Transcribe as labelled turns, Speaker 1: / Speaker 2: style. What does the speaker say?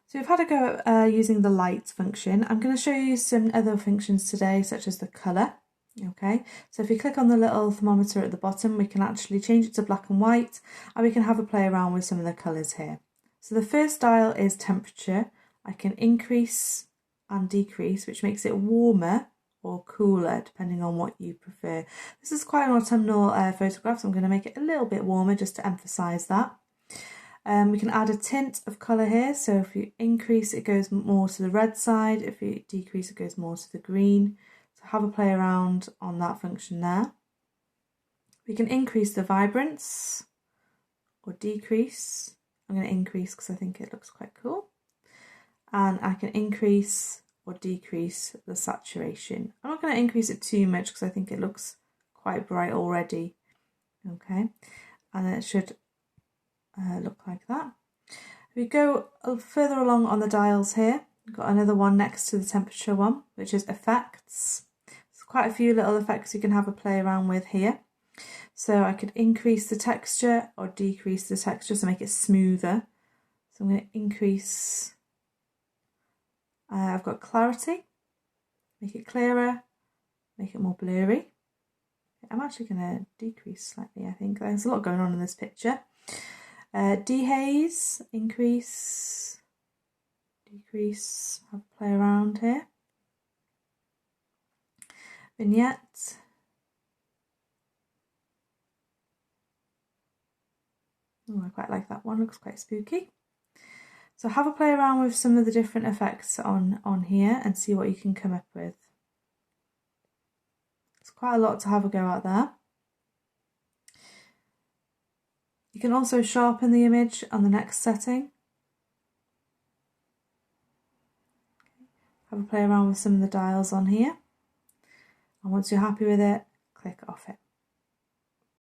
Speaker 1: So we've had a go at using the light function. I'm going to show you some other functions today, such as the colour. Okay, so if you click on the little thermometer at the bottom, we can actually change it to black and white, and we can have a play around with some of the colours here. So the first dial is temperature. I can increase and decrease, which makes it warmer or cooler, depending on what you prefer. This is quite an autumnal photograph, so I'm going to make it a little bit warmer just to emphasise that. We can add a tint of colour here, so if you increase it goes more to the red side, if you decrease it goes more to the green. So have a play around on that function there. We can increase the vibrance or decrease. I'm going to increase because I think it looks quite cool. And I can increase or decrease the saturation. I'm not going to increase it too much because I think it looks quite bright already. Okay, and then it should look like that. If we go further along on the dials here, we've got another one next to the temperature one, which is effects. There's quite a few little effects you can have a play around with here. So I could increase the texture or decrease the texture to make it smoother. So I'm going to increase, I've got clarity, make it clearer, make it more blurry. I'm actually going to decrease slightly, I think. There's a lot going on in this picture. Dehaze, increase, decrease, have a play around here. Vignette. Oh, I quite like that one, looks quite spooky. So have a play around with some of the different effects on here and see what you can come up with. It's quite a lot to have a go at there. You can also sharpen the image on the next setting. Have a play around with some of the dials on here. And once you're happy with it, click off it.